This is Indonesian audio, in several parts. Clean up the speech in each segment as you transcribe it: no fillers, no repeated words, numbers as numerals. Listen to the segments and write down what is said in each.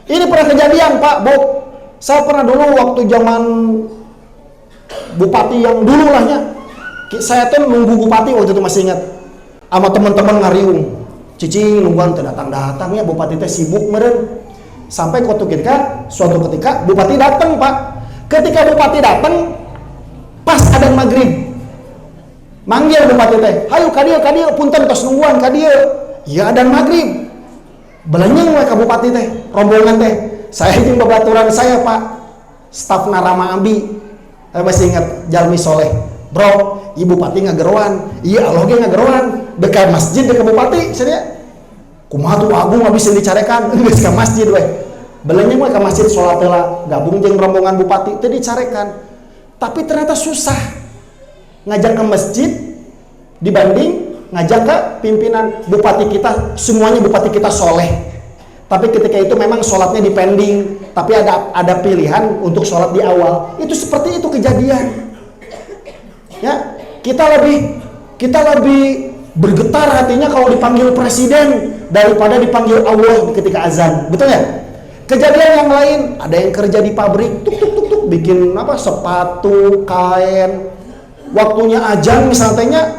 Ini pernah kejadian Pak, Bu. Saya pernah dulu waktu zaman bupati yang dulu lahnya. Saya tuh nunggu bupati waktu itu masih ingat. Sama teman-teman ngariung. Cicing nungguan datang-datangnya bupati teh sibuk meren. Sampai suatu ketika bupati datang Pak. Ketika bupati datang pas adzan maghrib. Manggil bupati teh, "Hayu kadieu punten tos nungguan kadieu." Ya adzan maghrib. Belanyeng we ka bupati teh, rombongan teh. Saya jeung babaturan saya Pak. Staf Narama Abi. Saya masih ingat Jalmi Soleh. Bro, ibu bupati ngageroan. Iya, Allah ge ngageroan. Dekat masjid dekat bupati, saya. Kumaha tuh Agung bisa dicarekan, geus ka masjid we. Belanyeng we ka masjid salat heula, gabung jeung rombongan bupati teh dicarekan. Tapi ternyata susah. Ngajak ke masjid dibanding ngajak ke pimpinan. Bupati kita, semuanya bupati kita soleh. Tapi ketika itu memang sholatnya dipending. Tapi ada pilihan untuk sholat di awal. Itu seperti itu kejadian. Ya, kita lebih bergetar hatinya kalau dipanggil presiden daripada dipanggil Allah ketika azan. Betul ya? Kejadian yang lain, ada yang kerja di pabrik, tuk bikin sepatu, kain. Waktunya azan misalnya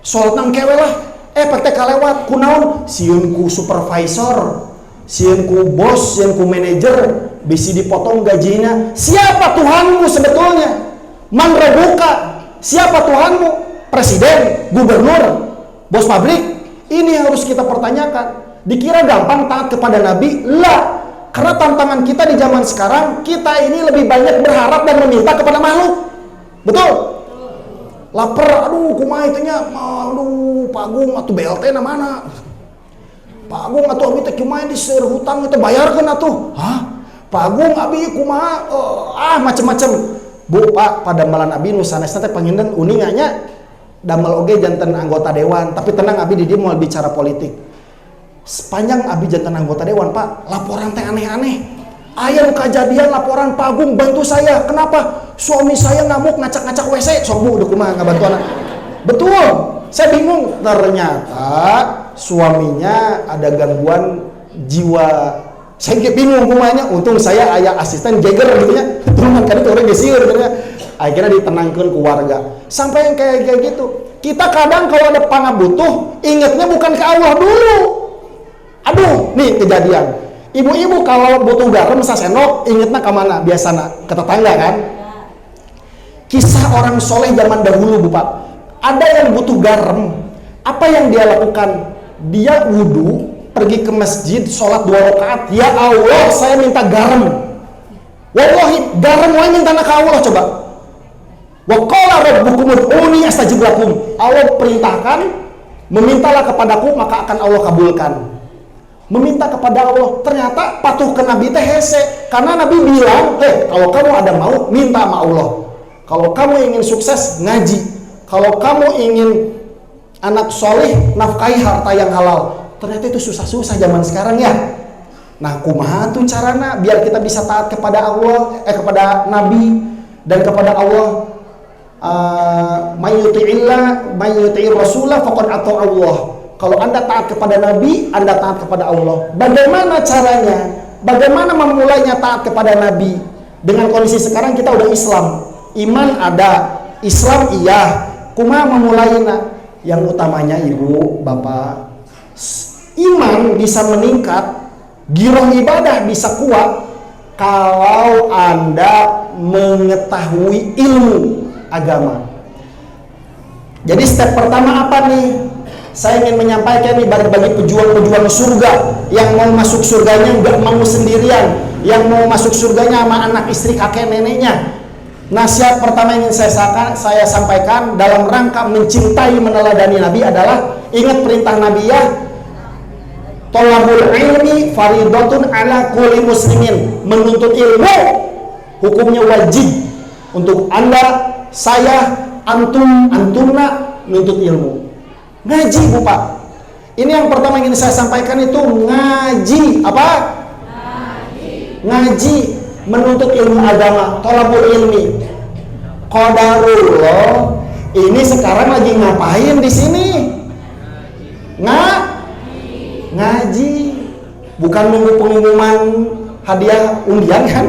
sholat nang kewe lah. Pake kalewat kunaon sieun ku supervisor, sieun ku bos, sieun ku manajer bisi dipotong gajinya. Siapa Tuhanmu sebetulnya? Man rebuka. Siapa Tuhanmu? Presiden, gubernur, bos pabrik? Ini harus kita pertanyakan. Dikira gampang taat kepada Nabi? Lah. Karena tantangan kita di zaman sekarang, kita ini lebih banyak berharap dan meminta kepada makhluk. Betul? Lapar, aduh kumaha itunya, aduh Pak Agung atuh BLT na mana? Pak Agung atuh abi teh kumaha diseur hutang teh bayarkeun atuh. Hah? Pak Agung abi kumaha? Macem-macem. Bu, Pak, pada malam abi nu sanesna teh panginten uninganya damel oge janten anggota dewan, tapi tenang abi di dieu moal bicara politik. Sepanjang abi janten anggota dewan, Pak, laporan teh aneh-aneh. Aya kejadian laporan Pak Agung bantu saya. Kenapa? Suami saya ngamuk ngacak-ngacak WC. Sok Bu, udah kumaha ngabantu anak. Betul. Saya bingung. Ternyata suaminya ada gangguan jiwa. Saya bingung kumanya. Untung saya aya asisten Jagger gitu ya. Teman kan itu orang gesir gitu ya. Akhirnya ditenangkan keluarga. Sampai yang kayak gitu. Kita kadang kalau ada pangabutuh, ingatnya bukan ke Allah dulu. Aduh, nih kejadian. Ibu-ibu kalau butuh garam sasendok, ingetnya kemana? Biasanya ke tetangga kan? Kisah orang soleh zaman dahulu, Bu Pak. Ada yang butuh garam. Apa yang dia lakukan? Dia wudhu, pergi ke masjid, sholat 2 rakaat. Ya Allah, saya minta garam. Wallahi, garam wae minta ke Allah coba. Wa qala rabbukum ud'uni astajib lakum. Allah perintahkan, memintalah kepadaku maka akan Allah kabulkan. Meminta kepada Allah, ternyata patuh ke Nabi teh hese. Karena Nabi bilang, kalau kamu ada mau, minta sama Allah. Kalau kamu ingin sukses, ngaji. Kalau kamu ingin anak soleh, nafkahi harta yang halal. Ternyata itu susah-susah zaman sekarang ya. Nah, kumaha tuh carana biar kita bisa taat kepada Allah, kepada Nabi dan kepada Allah. May yuti'ir rasulah faqad ata Allah. Kalau Anda taat kepada Nabi, Anda taat kepada Allah. Bagaimana caranya? Bagaimana memulainya taat kepada Nabi? Dengan kondisi sekarang kita udah Islam. Iman ada, Islam iya. Kumaha memulainya? Yang utamanya Ibu, Bapak, iman bisa meningkat, giroh ibadah bisa kuat kalau Anda mengetahui ilmu agama. Jadi step pertama apa nih? Saya ingin menyampaikan nih bagi pejuang-pejuang surga yang mau masuk surganya nggak mau sendirian, yang mau masuk surganya sama anak istri kakek neneknya. Nasihat pertama yang ingin saya sampaikan dalam rangka mencintai meneladani Nabi adalah ingat perintah Nabi ya. Thalabul ilmi faridatun ala kulli muslimin. Menuntut ilmu hukumnya wajib untuk Anda, saya, antum, antumna menuntut ilmu. Ngaji, Bu Pak. Ini yang pertama yang ingin saya sampaikan itu ngaji. Apa? Ngaji, menuntut ilmu agama, thalabul ilmi. Qadarullah. Ini sekarang lagi ngapain di sini? Ngaji. bukan nunggu pengumuman hadiah undian kan.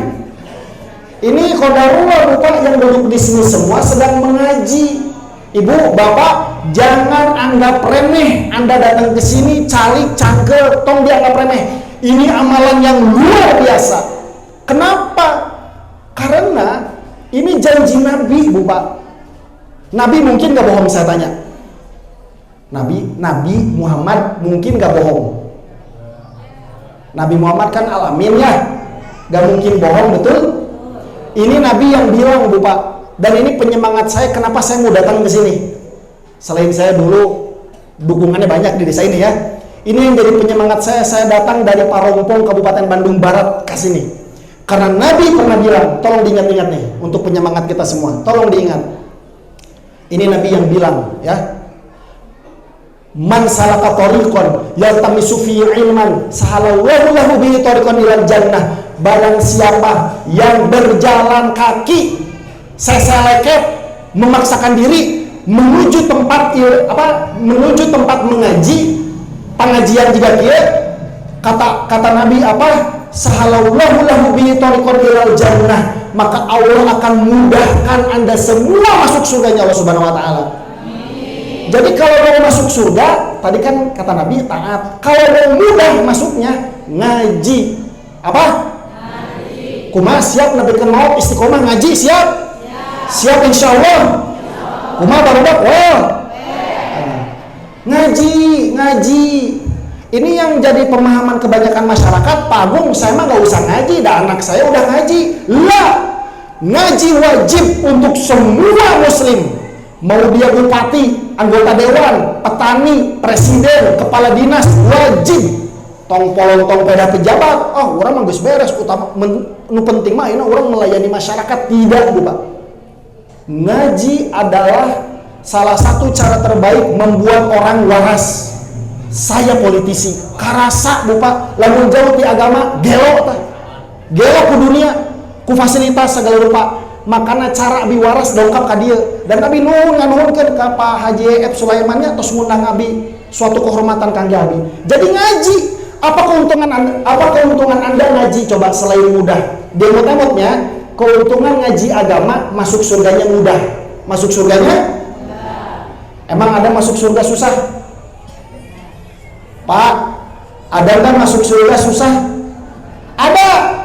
Ini qadarullah Bapak yang duduk di sini semua sedang mengaji. Ibu, Bapak, jangan anggap remeh Anda datang ke sini cari cangkel, tong dianggap remeh. Ini amalan yang luar biasa. Kenapa? Karena ini janji Nabi, Bapak. Nabi mungkin gak bohong, saya tanya. Nabi Muhammad mungkin gak bohong. Nabi Muhammad kan alamin ya, gak mungkin bohong, betul? Ini Nabi yang bilang, Bapak. Dan ini penyemangat saya kenapa saya mau datang ke sini. Selain saya dulu dukungannya banyak di desa ini ya. Ini yang jadi penyemangat saya datang dari Parompong, Kabupaten Bandung Barat ke sini. Karena Nabi pernah bilang, tolong diingat-ingat nih untuk penyemangat kita semua. Tolong diingat. Ini Nabi yang bilang ya. Man salaka tariqan yaltamisu fi ilman sahalallahu lahu bihi tariqan ilal jannah. Barang siapa yang berjalan kaki seseleket memaksakan diri menuju tempat mengaji, pengajian juga dia kata Nabi apa? Sahalallahu lahu bihi tariqan ilal jannah. Maka Allah akan mudahkan Anda semua masuk surganya Allah Subhanahu wa taala. Jadi kalau mau masuk surga, tadi kan kata Nabi taat. Kalau mau mudah masuknya, ngaji. Apa? Ngaji. Kumaha siap Nabi kan mau istiqomah ngaji siap? Siap insya Allah. Kumaha barudak? Oh. Ngaji. Ini yang jadi pemahaman kebanyakan masyarakat. Pak Agung, saya mah gak usah ngaji, dah anak saya udah ngaji. Lah, ngaji wajib untuk semua muslim. Mau dia bupati, anggota dewan, petani, presiden, kepala dinas, wajib. Tong polong tong peda pejabat, orang mah geus beres, utama nu penting mah ini orang melayani masyarakat, tidak, Bapak. Ngaji adalah salah satu cara terbaik membuat orang waras. Saya politisi, karasa Bapak, lamun jauh di agama, gelo ku dunia, ku fasilitas segala rupa. Makanya cara abi waras dongkap ka dieu. Dan Nabi nuhunkeun ka Pak Haji F Sulaiman nya tos ngundang abi suatu kehormatan kangge abi. Jadi ngaji, apa keuntungan Anda ngaji coba selain mudah? Demot-demotnya keuntungan ngaji agama masuk surganya mudah. Masuk surganya? Emang ada masuk surga susah? Pak, ada kan masuk surga susah? Ada.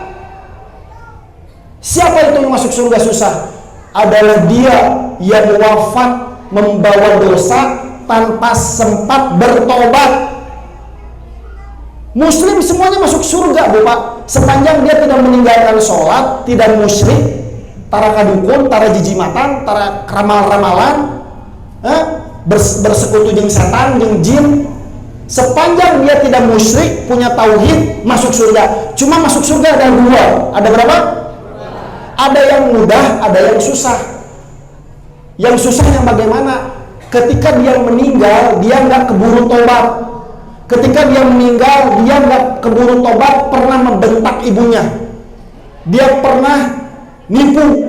Siapa itu yang masuk surga susah? Adalah dia yang wafat membawa dosa tanpa sempat bertobat. Muslim semuanya masuk surga, Bapak. Sepanjang dia tidak meninggalkan sholat, tidak musyrik, tara kadukun, tara jijimatan, tara ramal-ramalan, bersekutu jeung setan, jeung jin. Sepanjang dia tidak musyrik, punya tauhid, masuk surga. Cuma masuk surga ada dua. Ada berapa? Ada yang mudah, ada yang susah. Yang susahnya bagaimana? Ketika dia meninggal, dia nggak keburu tobat. Ketika dia meninggal, dia nggak keburu tobat, pernah membentak ibunya. Dia pernah nipu.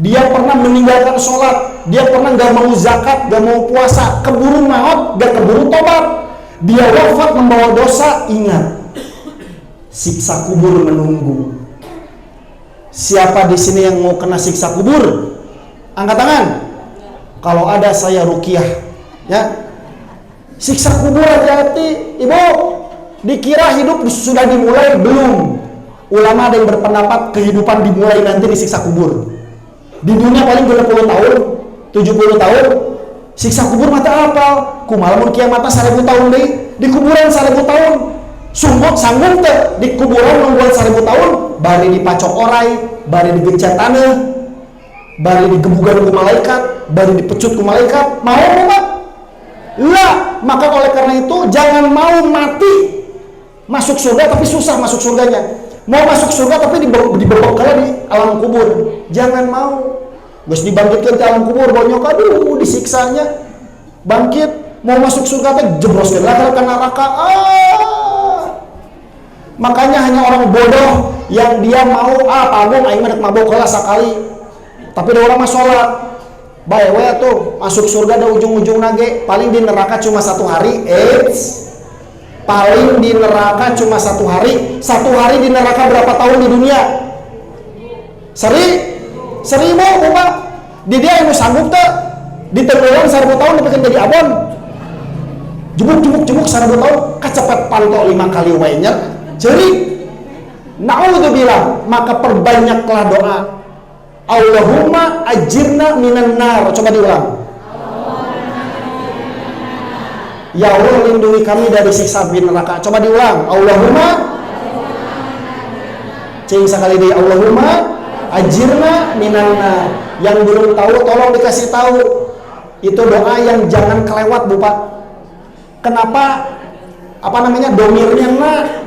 Dia pernah meninggalkan sholat. Dia pernah nggak mau zakat, nggak mau puasa. Keburu maut, nggak keburu tobat. Dia wafat membawa dosa. Ingat, siksa kubur menunggu. Siapa di sini yang mau kena siksa kubur? Angkat tangan. Kalau ada saya ruqyah, ya. Siksa kubur hati-hati, Ibu. Dikira hidup sudah dimulai, belum. Ulama ada yang berpendapat kehidupan dimulai nanti di siksa kubur. Di dunia paling 20 tahun, 70 tahun. Siksa kubur mata apa? Kumaha mun kiamat 1000 tahun deui, di kuburan 1000 tahun. Sanggup teh di kuburan nungguan 1000 tahun, bari dipacok orai, bari digencet tanah, bari digebugan ku malaikat, bari dipecut ku malaikat. Mau Bapak? Lah, maka oleh karena itu jangan mau mati masuk surga tapi susah masuk surganya. Mau masuk surga tapi dibekal di alam kubur. Jangan mau. Geus dibangkitkeun ke alam kubur, bonyok aduh disiksanya. Bangkit, mau masuk surga teh jebroskeun lah ka neraka. Makanya hanya orang bodoh yang dia mau Pak Agung aing mah mabok heula sakali. Tapi ada orang mah salat. Bae we tuh masuk surga ada ujung-ujung nage, paling di neraka cuma 1 hari. paling di neraka cuma 1 hari. 1 hari di neraka berapa tahun di dunia? 1000 Bapak. Di dia yang sanggup tuh ditemukan 1000 tahun tapi jadi abon. Jumuk 1000 tahun kecepet panto 5 kali wainya. Jadi na'udzubillah, maka perbanyaklah doa. Allahumma ajirna minan nar. Coba diulang. Ya Allah, lindungi kami dari siksa api neraka. Coba diulang. Allahumma, cing sekali deh. Allahumma ajirna minan nar. Yang belum tahu tolong dikasih tahu. Itu doa yang jangan kelewat, Bapak. Kenapa? Domirnya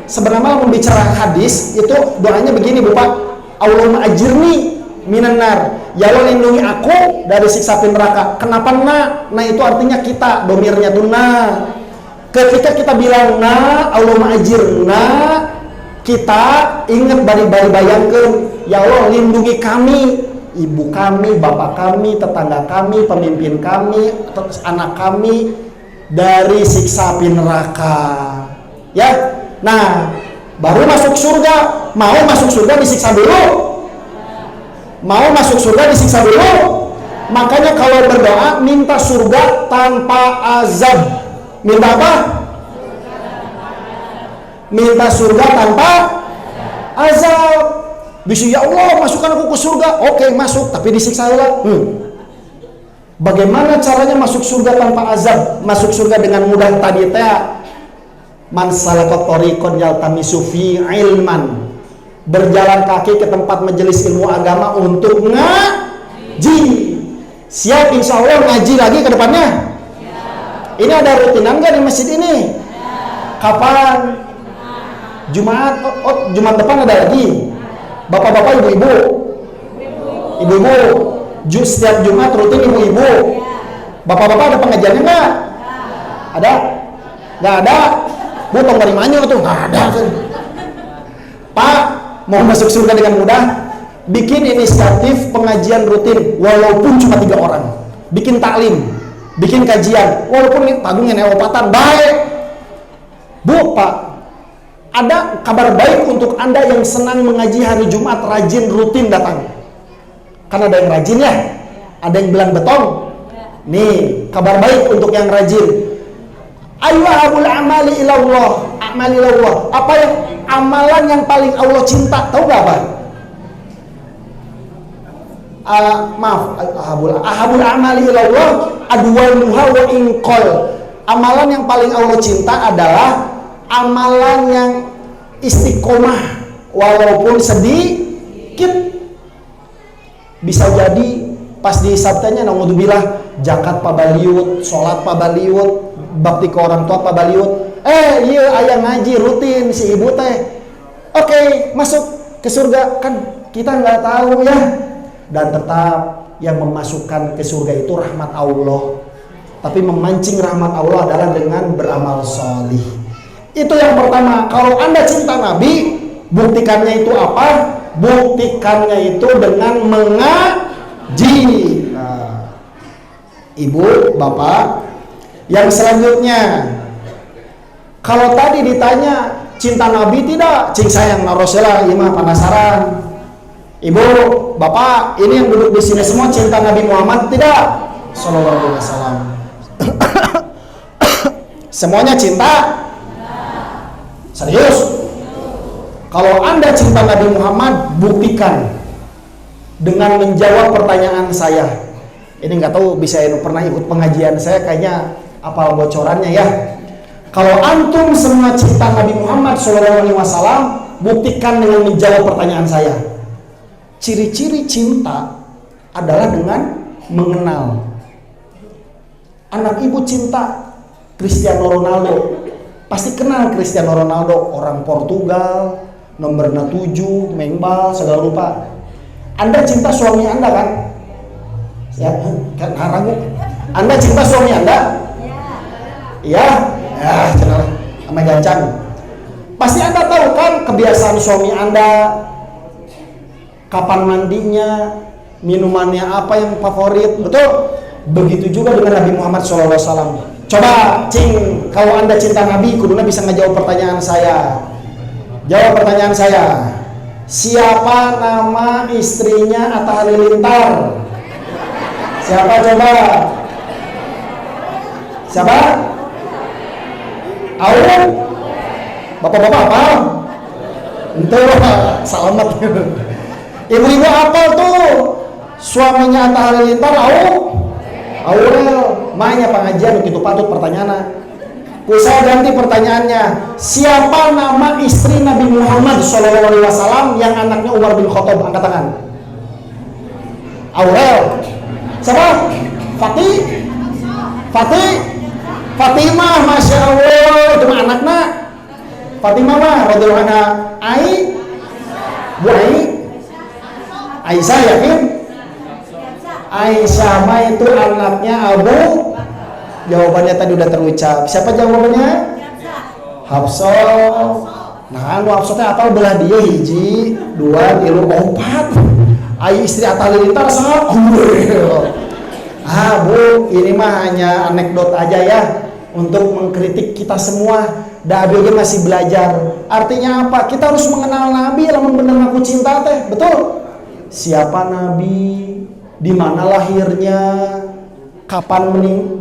sebenarnya membicarakan hadis itu doanya begini, Bapak. Allahumma ajirni minan nar. Ya Allah, lindungi aku dari siksa api neraka. Kenapa na? Nah itu artinya kita, domirnya tuh na. Ketika kita bilang na, Allahumma ajirna, kita ingat bari-bari bayangkan, ya Allah lindungi kami, ibu kami, bapak kami, tetangga kami, pemimpin kami, anak kami dari siksa api neraka. Ya. Nah, baru masuk surga. Mau masuk surga disiksa dulu? Mau masuk surga disiksa dulu? Makanya kalau berdoa minta surga tanpa azab. Minta apa? Minta surga tanpa azab. Bisa, ya Allah masukkan aku ke surga. Oke, masuk, tapi disiksa Allah. Bagaimana caranya masuk surga tanpa azab? Masuk surga dengan mudah tadi teh. Man salaka tariqan yaltamisu fi ilman. Berjalan kaki ke tempat majelis ilmu agama untuk ngaji. Siap insya Allah ngaji lagi ke depannya? Ini ada rutinan nggak di masjid ini? Kapan? Jumat? Jumat depan ada lagi? Bapak-bapak, ibu-ibu? Ibu-ibu? Setiap Jumat rutin ibu-ibu? Bapak-bapak ada pengajiannya nggak? Ada? Nggak ada? Bu, tong dari mana tuh? Nggak ada kan? Pak, mau masuk surga dengan mudah, bikin inisiatif pengajian rutin walaupun cuma 3 orang. Bikin taklim, bikin kajian, walaupun tagungin opatan baik. Bu, Pak, ada kabar baik untuk Anda yang senang mengaji hari Jumat, rajin rutin datang. Kan ada yang rajin ya, ada yang bilang betong. Nih, kabar baik untuk yang rajin. Ayyuhabul amali ilallah, amali ilallah. Apa yang amalan yang paling Allah cinta? Tahu gak apa? Ahabul amali ilallah adwamuha wa inqal. Amalan yang paling Allah cinta adalah amalan yang istiqomah walaupun sedikit. Bisa jadi pas di sabtanya naudzubillah zakat pabaliut, sholat pabaliut, bakti ke orang tua pabaliut. Iya ayah ngaji rutin si ibu teh. Oke, masuk ke surga kan kita nggak tahu ya. Dan tetap yang memasukkan ke surga itu rahmat Allah. Tapi memancing rahmat Allah adalah dengan beramal solih. Itu yang pertama. Kalau Anda cinta Nabi, buktikannya itu apa? Buktikannya itu dengan mengaji. Nah, ibu, bapak, yang selanjutnya, kalau tadi ditanya cinta Nabi tidak, cing sayang Rasulullah, imam penasaran. Ibu, bapak, ini yang duduk di sini semua cinta Nabi Muhammad tidak? Sallallahu alaihi wasallam. Semuanya cinta? Serius? Kalau Anda cinta Nabi Muhammad, buktikan dengan menjawab pertanyaan saya. Ini nggak tahu bisa pernah ikut pengajian saya, kayaknya apal bocorannya ya. Kalau antum semua cinta Nabi Muhammad SAW, buktikan dengan menjawab pertanyaan saya. Ciri-ciri cinta adalah dengan mengenal. Anak ibu cinta Cristiano Ronaldo, pasti kenal Cristiano Ronaldo, orang Portugal, nomor 7, mengbal, segala rupa. Anda cinta suami Anda kan? Ya, kan ragu. Anda cinta suami Anda? Iya. Ya, channel sama gancang. Pasti Anda tahu kan kebiasaan suami Anda, kapan mandinya, minumannya apa yang favorit, betul? Begitu juga dengan Nabi Muhammad SAW. Coba, Cing, kalau Anda cinta Nabi, kuduna bisa ngejawab pertanyaan saya. Jawab pertanyaan saya. Siapa nama istrinya Atta Halilintar? Siapa coba? Siapa? Aum? Bapak-bapak apa? Itu selamat. Ibu-ibu apa tuh? Suaminya Atta Halilintar, Aurel. Makanya pengajian begitu patut pertanyaan. Saya ganti pertanyaannya. Siapa nama istri Nabi Muhammad SAW yang anaknya Umar bin Khattab? Angkat tangan. Aurel. Siapa? Fatimah, Masya Allah. Itu mah anaknya Fatimah mah radhiyallahu anha. Bu Aisyah, yakin? Aisyah mah itu anaknya Abu. Jawabannya tadi udah terucap. Siapa jawabannya? Hafsah. Nah, Hafsahnya apa? Belah dia hiji, 2, 3, 4. Ai istri Atta Halilintar sangat. Bu, ini mah hanya anekdot aja ya untuk mengkritik kita semua. Dabi masih belajar. Artinya apa? Kita harus mengenal Nabi. Lamun bener aku cinta teh, betul? Siapa Nabi? Di mana lahirnya? Kapan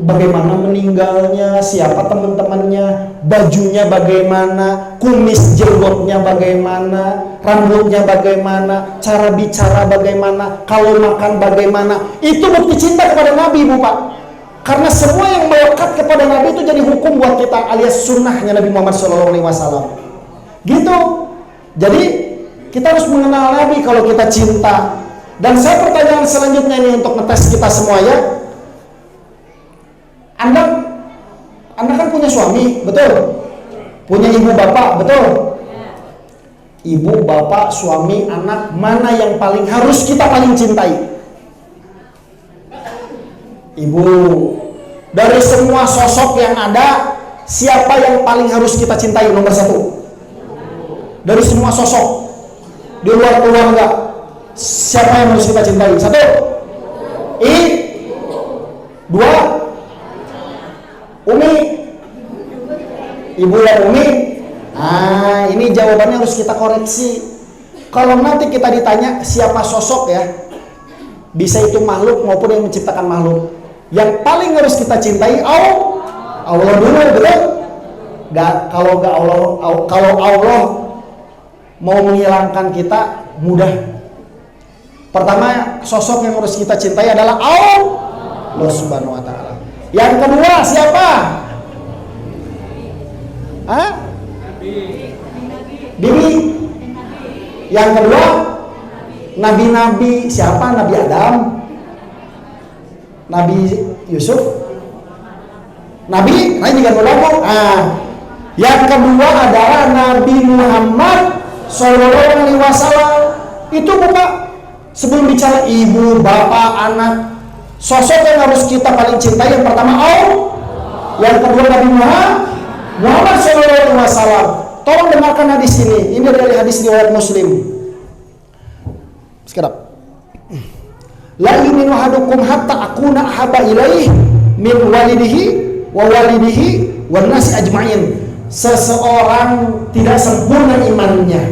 bagaimana meninggalnya, siapa teman-temannya, bajunya bagaimana, kumis jenggotnya bagaimana, rambutnya bagaimana, cara bicara bagaimana, kalau makan bagaimana. Itu bukti cinta kepada Nabi, Bu Pak. Karena semua yang melekat kepada Nabi itu jadi hukum buat kita, alias sunnahnya Nabi Muhammad SAW. Gitu. Jadi kita harus mengenal Nabi kalau kita cinta. Dan saya pertanyaan selanjutnya ini untuk ngetes kita semua ya. Anda kan punya suami, betul? Punya ibu bapak, betul? Ibu, bapak, suami, anak, mana yang paling harus kita paling cintai? Ibu. Dari semua sosok yang ada, siapa yang paling harus kita cintai? Nomor 1. Dari semua sosok di luar keluarga, siapa yang harus kita cintai? 1. 2. Umi, ibu dan Umi. Ini jawabannya harus kita koreksi. Kalau nanti kita ditanya siapa sosok ya, bisa itu makhluk maupun yang menciptakan makhluk, yang paling harus kita cintai Allah dulu, betul? Kalau Allah mau menghilangkan kita mudah. Pertama, sosok yang harus kita cintai adalah Allah Subhanahu wa Ta'ala. Yang kedua siapa? Bibi. Yang kedua nabi-nabi. Siapa? Nabi Adam, Nabi Yusuf, Nabi lain juga ngomong. Yang kedua adalah Nabi Muhammad SAW. Itu Bapak, sebelum bicara ibu, bapak, anak, sosok yang harus kita paling cintai yang pertama Allah, yang kedua Nabi Muhammad SAW. Tolong dengarkan hadis ini. Ini dari hadis riwayat Muslim. Sekarang, la yu'minu ahadukum hatta akuna ahabba ilaihi min walidihi wa wan nasi ajmain. Seseorang tidak sempurna imannya,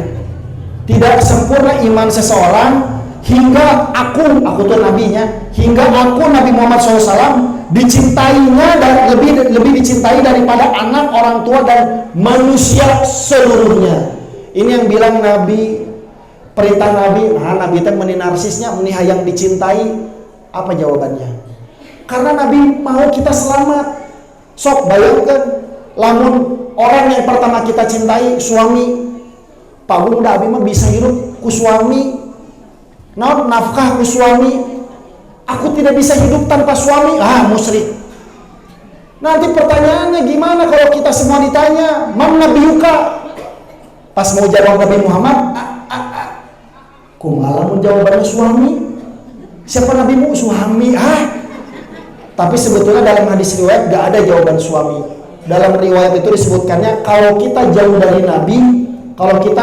tidak sempurna iman seseorang hingga aku tuh nabinya, hingga aku Nabi Muhammad SAW dicintainya dan lebih dicintai daripada anak, orang tua dan manusia seluruhnya. Ini yang bilang Nabi, perintah Nabi. Nabi itu meni narsisnya, meni hayang dicintai. Apa jawabannya? Karena Nabi mau kita selamat. Sok bayangkan, lamun orang yang pertama kita cintai suami, pagung Nabi mah bisa hidup ku suami. Nafkah ku suami, aku tidak bisa hidup tanpa suami. Musyrik. Nanti pertanyaannya gimana kalau kita semua ditanya, man nabiyuka? Pas mau jawab Nabi Muhammad, kumaha mun jawabannya suami? Siapa nabimu? Suami. Tapi sebetulnya dalam hadis riwayat gak ada jawaban suami. Dalam riwayat itu disebutkannya kalau kita jauh dari Nabi, kalau kita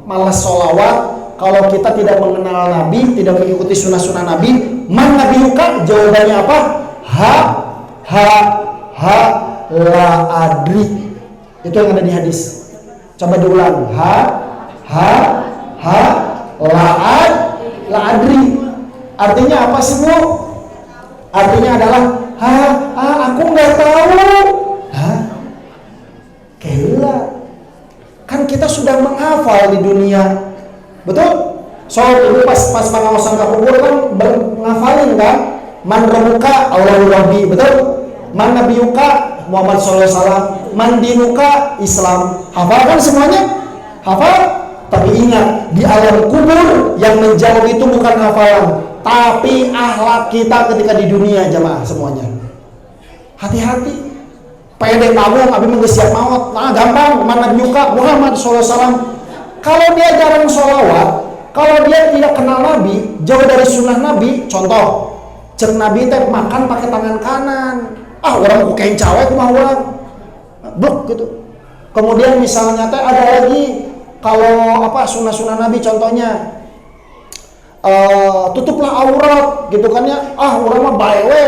malas sholawat, kalau kita tidak mengenal Nabi, tidak mengikuti sunnah-sunnah Nabi, man nabiyuka? Jawabannya apa? ha la adri. Itu yang ada di hadis. Coba diulang. Ha la adri. Artinya apa sih, Bu? Artinya adalah aku nggak tahu. Gila. Kan kita sudah menghafal di dunia. Betul? So, dulu pas pengawasan kubur kan ngafalin kan? Man rabbuka Allahu Rabbi, betul? Man nabiyuka Muhammad SAW, man dinuka Islam. Hafal kan semuanya? Hafal? Tapi ingat, di alam kubur yang menjauh itu bukan hafalan, tapi akhlak kita ketika di dunia, jamaah semuanya. Hati-hati. Pede tabung, abi menggesiap maut. Nah, gampang, man nabiyuka Muhammad SAW. Kalau dia jarang sholawat, kalau dia tidak kenal Nabi, jauh dari sunnah Nabi, contoh, cek Nabi teh makan pakai tangan kanan. Orang mau kain cawek mah orang blok gitu. Kemudian misalnya teh ada lagi, kalau sunnah Nabi contohnya, tutuplah aurat gitu kan ya. Orang mah bae we.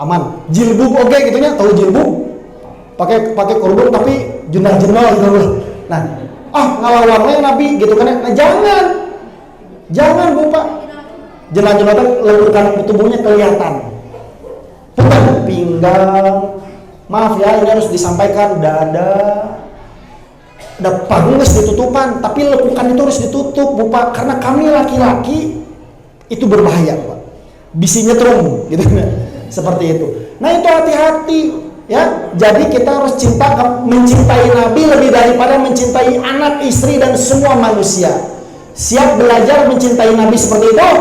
Aman. Jilbub oke gitu nya, tahu jilbub? Pakai kurung tapi jenah-jenah gitu loh. Nah, ngalawannya Nabi gitu kan ya. Nah, jangan Bu Pak. Jenah-jenah lekukan tubuhnya kelihatan. Bukan pinggang. Maaf ya, ini harus disampaikan, dada pangus ditutupan, tapi lekukan itu harus ditutup Bu Pak, karena kami laki-laki itu berbahaya Pak. Bisinya terung gitu kan. Seperti itu. Nah, itu hati-hati ya. Jadi kita harus mencintai Nabi lebih daripada mencintai anak, istri dan semua manusia. Siap belajar mencintai Nabi seperti itu?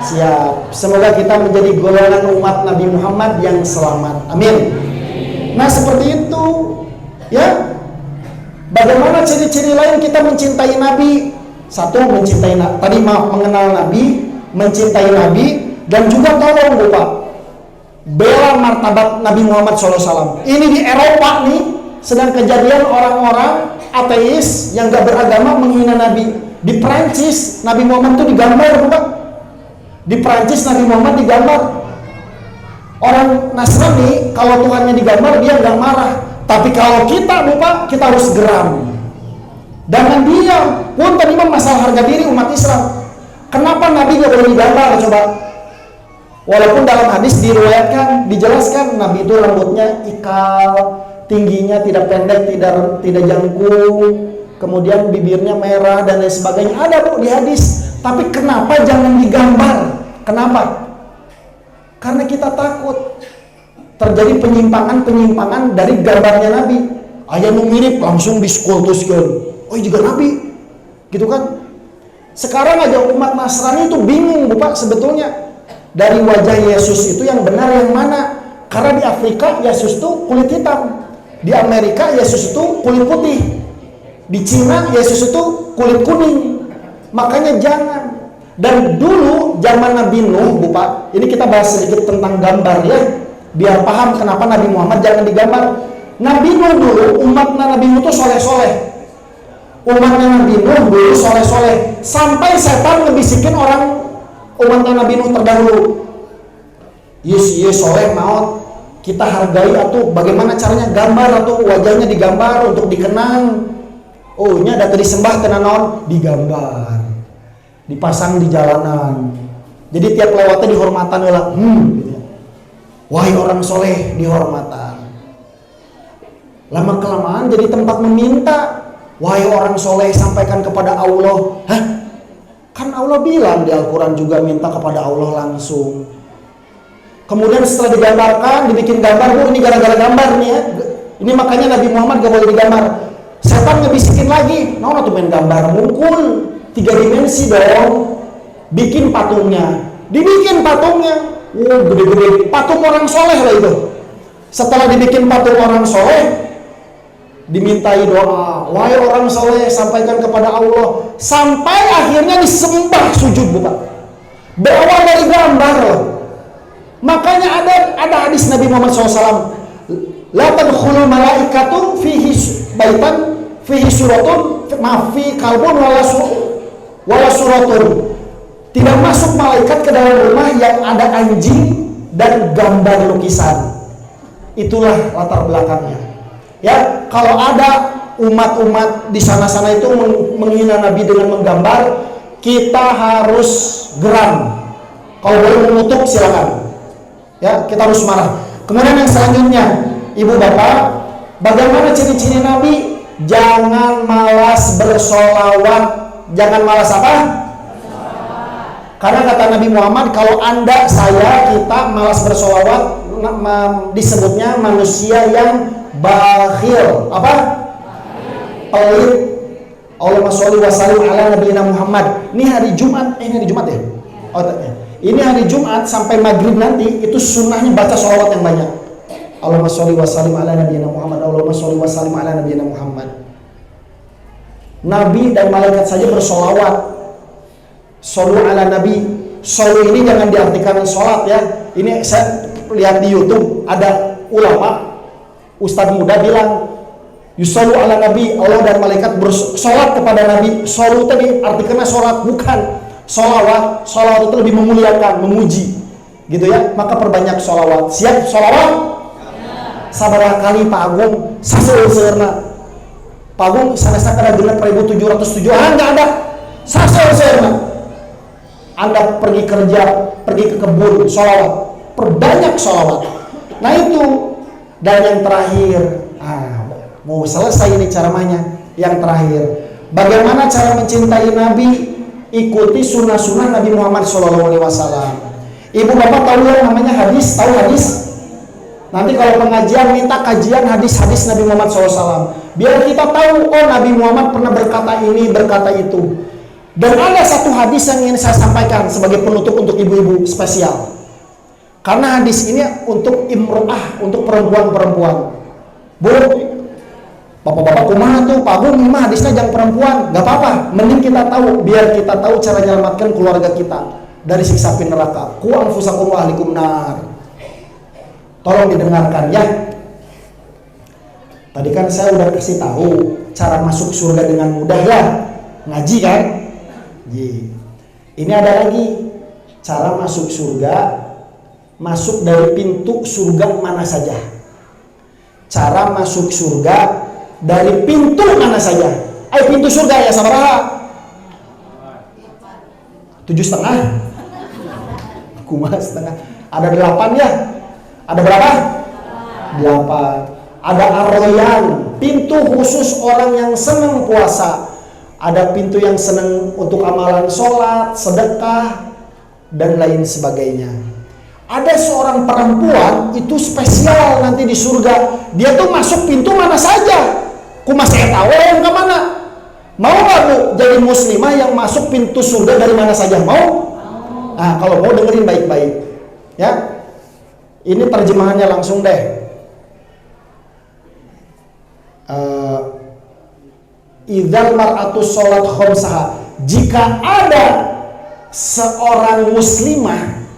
Siap. Semoga kita menjadi golongan umat Nabi Muhammad yang selamat. Amin. Nah, seperti itu ya. Bagaimana ciri-ciri lain kita mencintai Nabi? Satu, mengenal Nabi, mencintai Nabi, dan juga tolong Bu Pak, bela martabat Nabi Muhammad SAW. Ini di Eropa nih sedang kejadian orang-orang ateis yang gak beragama menghina Nabi. Di Prancis Nabi Muhammad itu digambar Bapak. Di Prancis Nabi Muhammad digambar. Orang Nasrani kalau Tuhannya digambar dia gak marah. Tapi kalau kita Bapak, kita harus geram. Jangan diam. Pun tadi masalah harga diri umat Islam. Kenapa Nabi gak boleh digambar coba? Walaupun dalam hadis diriwayatkan, dijelaskan Nabi itu rambutnya ikal, tingginya tidak pendek, tidak jangkung, kemudian bibirnya merah dan lain sebagainya. Ada Bu di hadis. Tapi kenapa jangan digambar? Kenapa? Karena kita takut terjadi penyimpangan dari gambarnya Nabi. Aya nu mirip langsung diskultuskeun. Oh, juga Nabi. Gitu kan? Sekarang aja umat Nasrani itu bingung Bu Pak sebetulnya. Dari wajah Yesus itu yang benar yang mana? Karena di Afrika Yesus itu kulit hitam, di Amerika Yesus itu kulit putih, di Cina Yesus itu kulit kuning. Makanya jangan. Dan dulu zaman Nabi Nuh Bu Pak, ini kita bahas sedikit tentang gambar ya, biar paham kenapa Nabi Muhammad jangan digambar. Nabi Nuh dulu, umatnya Nabi Nuh itu soleh-soleh. Umatnya Nabi Nuh dulu soleh-soleh, sampai setan ngebisikin orang umatnya Nabi Nuh terdahulu. Yes soleh maut, kita hargai atau bagaimana caranya gambar atau wajahnya digambar untuk dikenang. Oh, ini ada disembah tenanon, digambar, dipasang di jalanan. Jadi tiap lewatnya dihormatan lah. Gitu. Wahai orang soleh, dihormatan. Lama kelamaan jadi tempat meminta. Wahai orang soleh, sampaikan kepada Allah. Kan Allah bilang di Al-Quran juga minta kepada Allah langsung. Kemudian setelah digambarkan, dibikin gambar, Bu, ini gara-gara gambar nih ya. Ini makanya Nabi Muhammad gak boleh digambar. Setan ngebisikin lagi, nah tuh main gambar mungkul 3 dimensi dong. Bikin patungnya, dibikin patungnya, gede-gede, patung orang soleh lah itu. Setelah dibikin patung orang soleh, dimintai doa, wahai orang soleh sampaikan kepada Allah, sampai akhirnya disembah sujud Bapak. Berawal dari gambar loh. Makanya ada hadis Nabi Muhammad SAW, la tadkhulul malaikatu fihi baitan fihi suratun fi kalbun wala suratun. Tidak masuk malaikat ke dalam rumah yang ada anjing dan gambar lukisan. Itulah latar belakangnya. Ya, kalau ada umat-umat di sana-sana itu menghina Nabi dengan menggambar, kita harus geram. Kalau boleh mengutuk silakan. Ya, kita harus marah. Kemudian yang selanjutnya, ibu bapak, bagaimana ciri-ciri Nabi? Jangan malas bersolawat. Jangan malas apa? Karena kata Nabi Muhammad, kalau anda, saya, kita malas bersolawat, disebutnya manusia yang bakhil. Apa? Pelit. Allahumma sholli wa sallim ala nabiyina Muhammad. Ini hari Jumat, ini hari Jumat ya? Oh, ini hari Jumat sampai maghrib nanti itu sunnahnya baca sholawat yang banyak. Allahumma sholli wa sallim ala nabiyina Muhammad. Allahumma sholli wa sallim ala nabiyina Muhammad. Nabi dan malaikat saja bersolawat. Shollu ala nabi. Shollu ini jangan diartikan sholat ya. Ini saya lihat di YouTube ada ulama, ustadz muda bilang yusallu ala nabi, Allah dan malaikat bersolat kepada nabi. Shollu tadi artikannya sholat, bukan sholawat. Sholawat itu lebih memuliakan, memuji gitu ya. Maka perbanyak sholawat. Siap sholawat? Sabaraha kali Pak Agung saseurna. Pak Agung sana-sana kada genep 1707 enggak ada. Saseurna. Anda pergi kerja, pergi ke kebun, sholawat, perbanyak sholawat. Nah itu. Dan yang terakhir, mau selesai ini ceramahnya. Yang terakhir, bagaimana cara mencintai Nabi? Ikuti sunnah-sunnah Nabi Muhammad SAW. Ibu bapak tahu yang namanya hadis? Tahu hadis? Nanti kalau pengajian minta kajian hadis-hadis Nabi Muhammad SAW. Biar kita tahu, oh Nabi Muhammad pernah berkata ini, berkata itu. Dan ada satu hadis yang ingin saya sampaikan sebagai penutup untuk ibu-ibu spesial. Karena hadis ini untuk imro'ah, untuk perempuan-perempuan. Boleh, bapak-bapak kumaha tuh, Pak Agung, ini mah hadisnya jangan perempuan. Gak apa-apa, mending kita tahu, biar kita tahu cara menyelamatkan keluarga kita dari siksa api neraka. Qu anfusakum wa ahlikum nar. Tolong didengarkan ya. Tadi kan saya udah kasih tahu cara masuk surga dengan mudah ya. Ngaji kan? Ini ada lagi cara masuk surga, masuk dari pintu surga mana saja. Cara masuk surga dari pintu mana saja. Ayo pintu surga ya sabaraha? 7,5. Kumaha setengah? Ada 8 ya? Ada berapa? 8. Ada arroyan, pintu khusus orang yang senang puasa. Ada pintu yang senang untuk amalan sholat, sedekah, dan lain sebagainya. Ada seorang perempuan itu spesial nanti di surga. Dia tuh masuk pintu mana saja. Kumas saya tahu yang ke mana. Mau nggak bu jadi muslimah yang masuk pintu surga dari mana saja? Mau? Nah kalau mau dengerin baik-baik. Ya, ini terjemahannya langsung deh. Idzal mar'atu sholat khomsaha. Jika ada seorang muslimah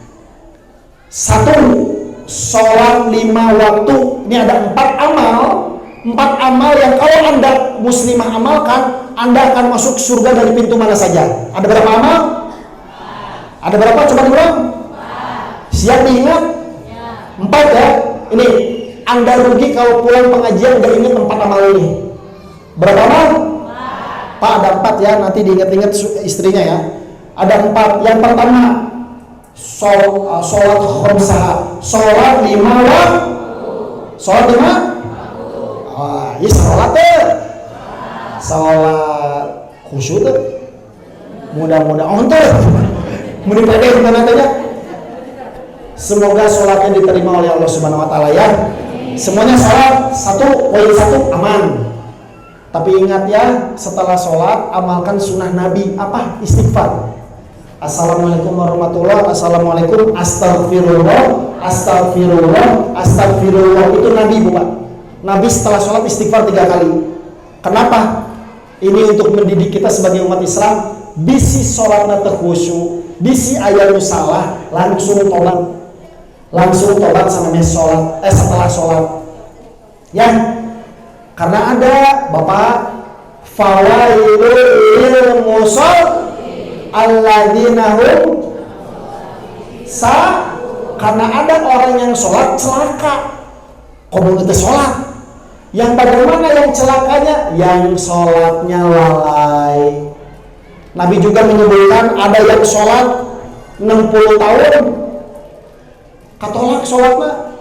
satu sholat 5 waktu, ini ada 4 amal. 4 amal yang kalau anda muslimah amalkan, anda akan masuk surga dari pintu mana saja. Ada berapa amal? Ada berapa? Coba diulang. Siap diingat? 4 ya. Ini anda rugi kalau pulang pengajian gak ingat 4 amal ini. Berapa amal? Pak ada 4 ya, nanti diingat-ingat istrinya ya. Ada 4. Yang pertama, sholat khomsah, sholat 5 waktu. Sholat 5? Ya sholat tuh. Sholat khusyuk tuh. Mudah-mudahan tuh. Mudah-mudahan gimana tanya? Semoga sholatnya diterima oleh Allah Subhanahu Wa Taala ya. Semuanya sholat 1 aman. Tapi ingat ya, setelah sholat amalkan sunnah Nabi. Apa? Istighfar. Assalamualaikum warahmatullahi wabarakatuh. Assalamualaikum, astagfirullah, astagfirullah, astagfirullah. Itu Nabi bukan? Nabi setelah sholat istighfar 3 kali. Kenapa? Ini untuk mendidik kita sebagai umat Islam. Bisi sholatnya terkhusyuk, bisi ayat salah, langsung tobat. Langsung tobat sama sholat. Setelah sholat. Ya. Karena ada Bapak fawailul lil musall alladzina hum Karena ada orang yang sholat celaka, komunitas sholat. Yang bagaimana yang celakanya? Yang sholatnya lalai. Nabi juga menyebutkan ada yang sholat 60 tahun, katolak sholatnya,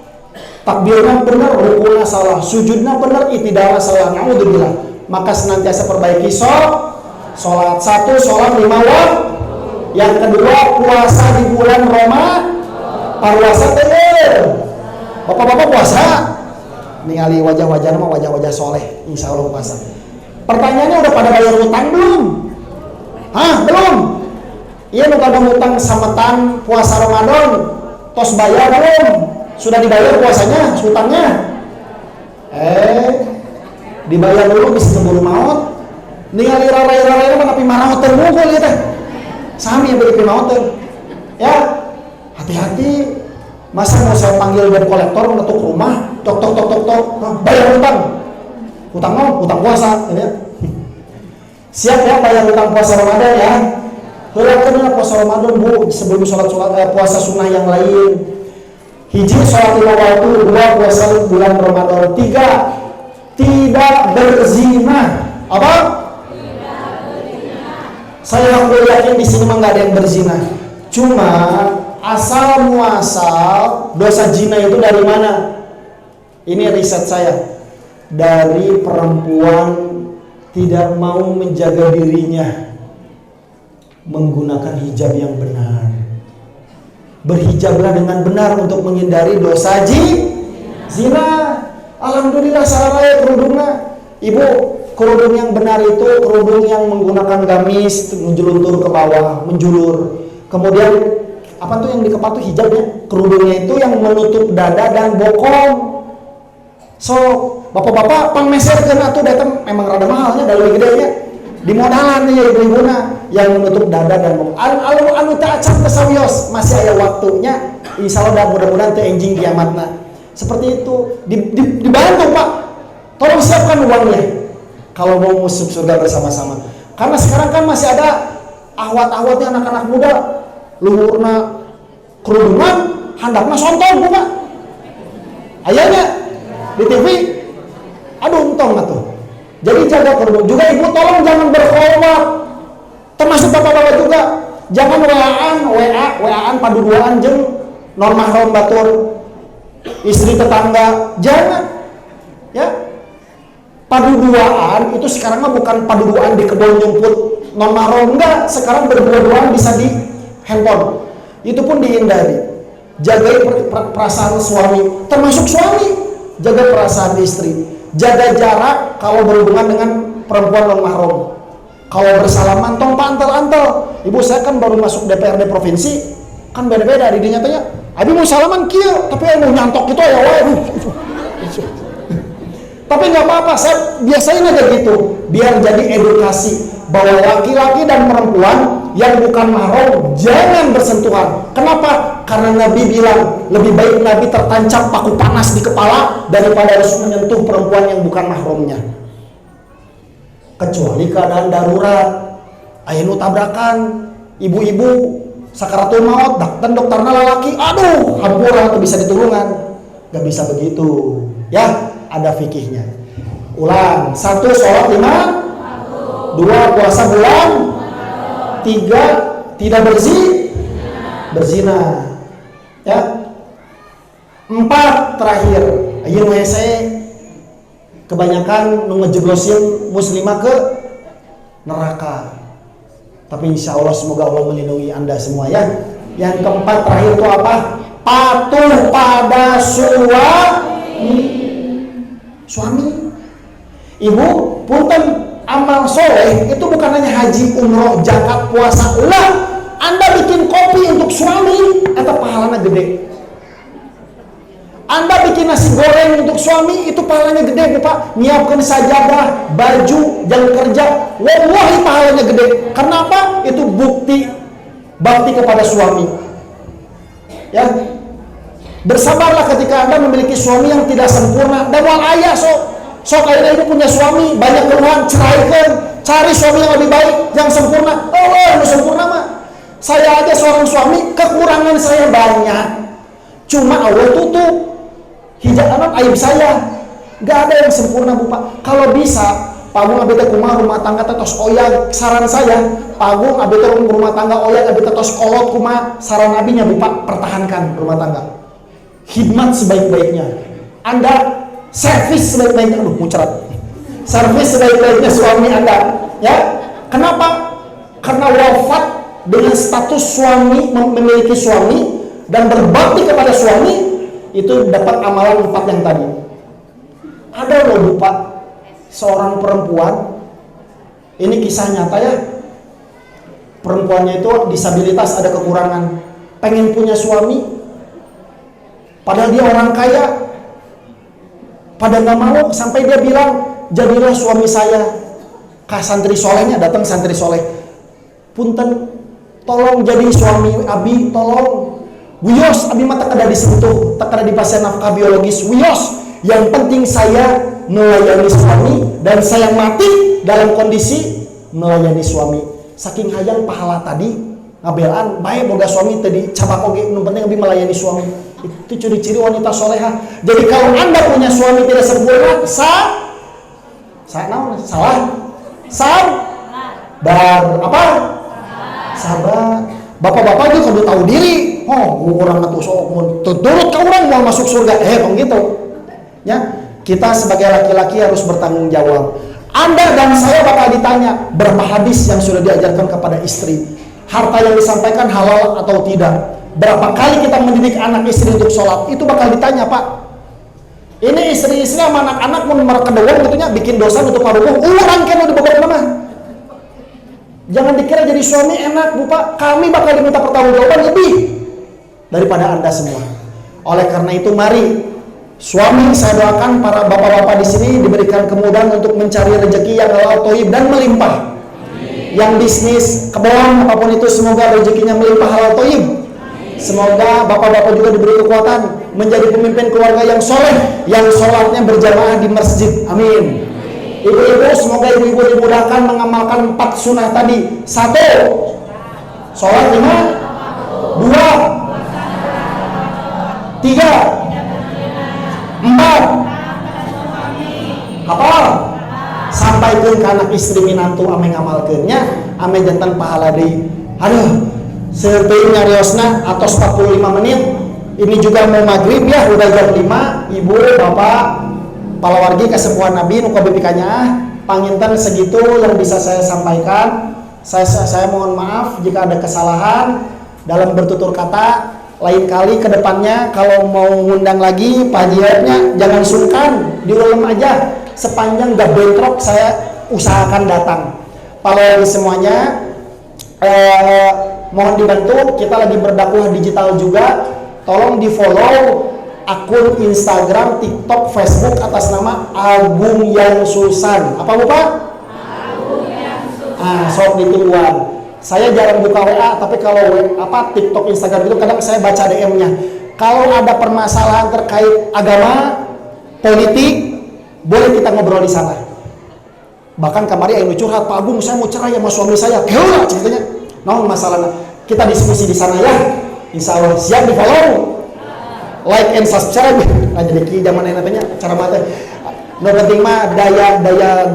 takbirnya benar, rukunya salah, sujudnya benar, itidalnya salah. Naudzubillah. Maka senantiasa perbaiki sholat. Satu, sholat 5 waktu. Yang kedua, puasa di bulan Ramadan. Puasa teh. Bapak-bapak puasa. Ningali wajah-wajah mah wajah-wajah soleh, insya Allah puasa. Pertanyaannya udah pada bayar utang belum? Hah, belum? Iya, udah pada utang sametan puasa Ramadan, tos bayar belum? Sudah dibayar puasanya, utangnya? Dibayar dulu bisa keburu maut. Ningali rarai-rarai mah tapi marah termukul ya teh. Sami yang beri maut teh. Ya, hati-hati. Masa mau saya panggil debt kolektor ngetuk rumah, tok, bayar utang. Utang puasa, ya. Siap ya bayar utang puasa Ramadan ya. Heulakeun puasa Ramadan Bu, sebelum sholat puasa sunnah yang lain. Hiji, sholat 5 waktu. 2, puasa bulan Ramadan. 3, tidak berzina. Apa? Tidak berzina. Saya hampir yakin di sini mah nggak ada yang berzina. Cuma asal muasal dosa zina itu dari mana? Ini riset saya. Dari perempuan tidak mau menjaga dirinya, menggunakan hijab yang benar. Berhijablah dengan benar untuk menghindari dosa zina. Alhamdulillah saraya kerudungnya. Ibu, kerudung yang benar itu kerudung yang menggunakan gamis menjulur ke bawah, menjulur. Kemudian apa tuh yang di kepala tuh hijabnya? Kerudungnya itu yang menutup dada dan bokong. So, bapak-bapak pangmeserkeun atuh datang memang rada mahalnya dari gedenya. Di modalan ya ibu-ibuna yang menutup dada dan bokong. Anu teu acan teu sawios, masih aya waktunya. Insyaallah mudah-mudahan teu enjing kiamatna. Seperti itu. Dibantu, Pak. Tolong siapkan uangnya. Kalau mau masuk surga bersama-sama. Karena sekarang kan masih ada ahwat-ahwatnya anak-anak muda. Luhurna kerudungan, handapna sontong bunga. Ayahnya di TV, aduh entong atuh. Jadi jaga kerudung. Juga ibu tolong jangan berkhulwat. Termasuk bapak-bapak juga. Jangan WA-an paduduaan jeung non mahram batur istri tetangga. Jangan. Ya. Paduduaan itu sekarang mah bukan paduduaan di kebun nyumput non mahram, enggak. Sekarang berdua-duaan bisa di handphone, itu pun dihindari. Jaga perasaan suami, termasuk suami, jaga perasaan istri. Jaga jarak kalau berhubungan dengan perempuan non mahram. Kalau bersalaman tong pantel-antel. Ibu saya kan baru masuk DPRD provinsi, kan beda-beda di dinya tanya. Abi mau salaman kieu, tapi mau nyantok gitu ya wae. Tapi nggak apa-apa, saya biasain aja gitu, biar jadi edukasi bahwa laki-laki dan perempuan yang bukan mahram jangan bersentuhan. Kenapa? Karena Nabi bilang lebih baik Nabi tertancap paku panas di kepala daripada harus menyentuh perempuan yang bukan mahramnya. Kecuali keadaan darurat, aya nu tabrakan, ibu-ibu sakaratul maut, dan dokterna lalaki, aduh, hampura tuh bisa ditulungan. Gak bisa begitu, ya. Ada fikihnya. Ulang. 1, sholat 5. 2, puasa bulan. 3, tidak berzina. Ya. 4, terakhir. Ayo WC. Kebanyakan ngejeblosin muslimah ke neraka. Tapi insya Allah semoga Allah melindungi Anda semua ya. Yang keempat terakhir itu apa? Patuh pada suami. Ibu, punten, amal soleh itu bukan hanya haji, umroh, zakat, puasa. Lah, Anda bikin kopi untuk suami, atau pahalanya gede. Anda bikin nasi goreng untuk suami, itu pahalanya gede, Pak. Nyiapkan sajadah, baju, jam kerja, wallahi pahalanya gede. Kenapa? Itu bukti bakti kepada suami. Ya, bersabarlah ketika Anda memiliki suami yang tidak sempurna. Dan wal ayah sok akhirnya itu punya suami banyak keluhan, ceraikan, cari suami yang lebih baik, yang sempurna. Oh, yang sempurna mah. Saya aja seorang suami, kekurangan saya banyak. Cuma Allah tutup hijab anak aib saya. Gak ada yang sempurna Bu Pak. Kalau bisa Pagung abdi teh kumaha rumah tangga teh tos oyang, saran saya Pagung abdi teh rumah tangga oyang abdi teh tos kolot kumaha, saran abinya Bu Pak, pertahankan rumah tangga. Khidmat sebaik-baiknya. Anda servis sebaik-baiknya, muncrat. Servis sebaik-baiknya suami Anda, ya. Kenapa? Karena wafat dengan status suami, memiliki suami dan berbakti kepada suami itu dapat amalan 4 yang tadi. Ada loh Bu Pak, seorang perempuan, ini kisah nyata ya, perempuannya itu disabilitas, ada kekurangan, pengen punya suami, padahal dia orang kaya, pada nggak mau, sampai dia bilang, jadilah suami saya. Kah santri solehnya datang, santri soleh, punten, tolong jadi suami abi, tolong. Wiyos, abi mah tak ada disentuh, tak ada dipasien nafkah biologis, wiyos. Yang penting saya melayani suami dan saya mati dalam kondisi melayani suami. Saking hayang pahala tadi ngabelaan bae boga suami tadi cabak oge, nu penting abi melayani suami. Itu ciri-ciri wanita soleha. Jadi kalau Anda punya suami tidak sempurna, sabar. Bapak-bapak juga kudu tahu diri. Oh, orang atuh sok mun turut ka urang mau masuk surga. Tong gitu. Ya, kita sebagai laki-laki harus bertanggung jawab. Anda dan saya bakal ditanya berapa hadis yang sudah diajarkan kepada istri, harta yang disampaikan halal atau tidak, berapa kali kita mendidik anak istri untuk sholat, itu bakal ditanya Pak. Ini istri-istri sama anak-anak mau merekedewang gitunya bikin dosa untuk paruh orang kan udah beberapa nama. Jangan dikira jadi suami enak Bu Pak, kami bakal diminta pertanggungjawaban lebih daripada Anda semua. Oleh karena itu mari suami, saya doakan para bapak-bapak di sini diberikan kemudahan untuk mencari rezeki yang halal, thayyib dan melimpah. Yang bisnis, kebon, apapun itu semoga rezekinya melimpah halal, thayyib. Semoga bapak-bapak juga diberi kekuatan menjadi pemimpin keluarga yang soleh, yang sholatnya berjamaah di masjid. Amin. Ibu-ibu, semoga ibu-ibu dimudahkan mengamalkan 4 sunnah tadi. 1, sholat 5, 2, 3, 4, hafal, sampaikan ke anak istri minantu ame ngamalkeunnya, ame jantan pahala deui. Aduh, seupeuh nyariosna atos 45 menit. Ini juga mau maghrib ya, udah jam 5. Ibu, bapak, palawargi kasepuhan Nabi nu kabepikanya, panginten segitu yang bisa saya sampaikan. Saya mohon maaf jika ada kesalahan dalam bertutur kata. Lain kali ke depannya kalau mau ngundang lagi Pak Hajinya jangan sungkan, diulang aja. Sepanjang gak bentrok saya usahakan datang. Kalau semuanya mohon dibantu, kita lagi berdakwah digital juga. Tolong di follow akun Instagram, TikTok, Facebook atas nama Agung Yang Susan. Apa Bu Pak? Agung Yang Susan. Sok ditungguan. Saya jarang buka WA, tapi kalau TikTok, Instagram itu kadang saya baca DM-nya. Kalau ada permasalahan terkait agama, politik, boleh kita ngobrol di sana. Bahkan kemarin yang curhat, Pak Agung, saya mau cerai sama suami saya. Keula ceritanya. Nah, masalahnya kita diskusi di sana ya. Insya Allah siap di follow, like and subscribe. Nah, jadi zaman ini tanya cara mata. No penting mah daya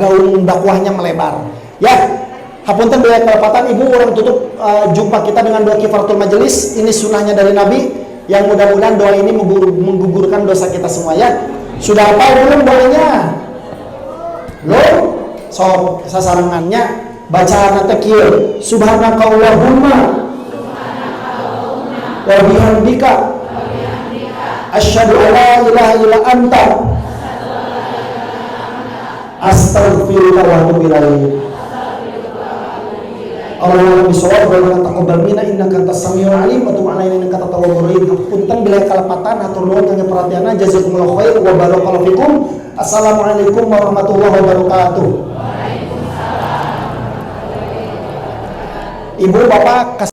gaung dakwahnya melebar. Ya. Hapunten daya kelepatan ibu, orang tutup jumpa kita dengan doa kifaratul majelis. Ini sunnahnya dari Nabi yang mudah-mudahan doa ini menggugurkan dosa kita semua ya. Sudah apa belum doanya? Belum? So sasarangannya bacaan nanti kieu. Subhanakallahumma wa bihamdika asyhadu an la ilaha illa anta astaghfiruka wa atubu ilaik. Allahumma bisawab wa la taqabbal minna innaka antas samiul alim wa tub alaina innaka antat tawwabur rahim. Punten bila kalepatan hatur nuhun kangge perhatianna, jazakumullahu khair wa barakallahu fikum. Assalamualaikum warahmatullahi wabarakatuh. Waalaikumsalam warahmatullahi wabarakatuh. Ibu bapak